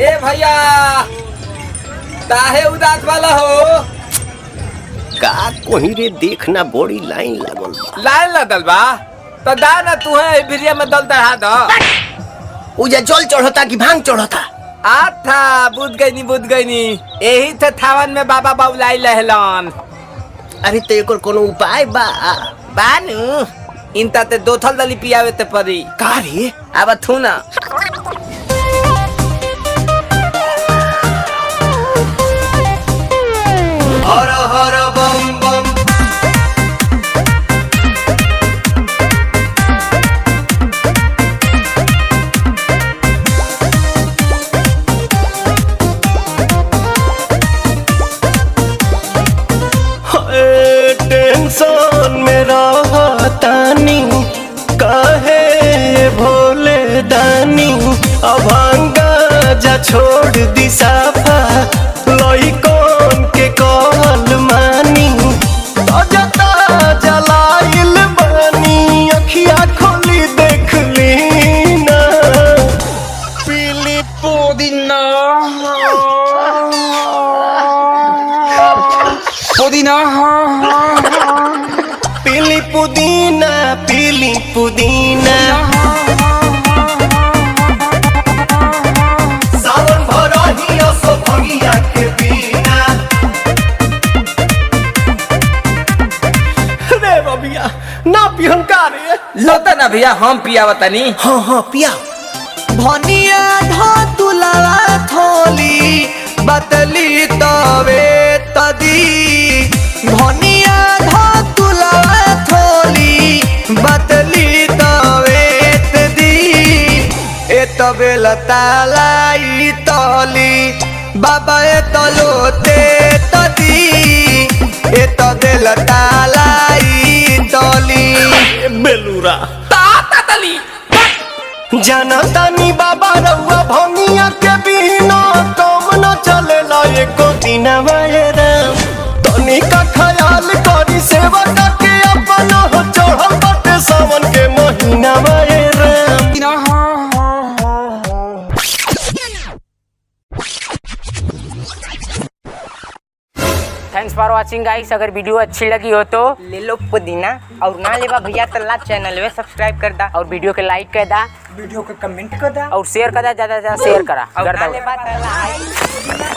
ए भैया काहे उदास वाला हो? का कोही रे देखना बड़ी लाइन लागल बा। लाइन लगल बा तो दा ना तू है भिरिया में दल दहा दो। उजा जल चढ़ता कि भांग चढ़ता? आथा बुझ गई नी यही थे थावन में बाबा बाबुलाई लहलन। अरे तो एकर कोनो उपाय बा? बानू इनता ते दो थल दली पियावे ते परी का रे? अब थू ना हर हर बम बम। टेंशन में रहतानी काहे भोले दानी अभांगा जा छोड़ दी साफा लइकन के कहल मानी ताजा ताजा लाइल बानी अखिया खोली देख ली ना पीली पुदीना पीली पुदीना पीली पुदीना सावन भरही असो भंगिया के बिना। रे बबिया ना पिहन का रे? लोता ना भैया हम पियावतनी। हाँ हाँ पिया। भनिया धतुलावा थोली बतली तवे तदी भनिया धतुलावा थोली बतली तवे तदी ए तबे लतालाई तली बाबा ए तलोते तदी ए तबे लतालाई तली बेलूरा ताता तली जनतानी बाबा रउआ भंगिया के बिना काम न चलेला एको दिन राम तनी का ख्याल करी सेवा के अपन हो चढ़ल बाटे सावन के महीना Ram. Thanks for watching guys. अगर वीडियो अच्छी लगी हो तो ले लो पुदीना और ना लेवा भैया तल्ला चैनल में सब्सक्राइब कर दा और वीडियो के लाइक कर दा, वीडियो को कमेंट कर दा और शेयर कर दा, ज्यादा से ज्यादा शेयर करा और कर ना दा। लेवा तल्ला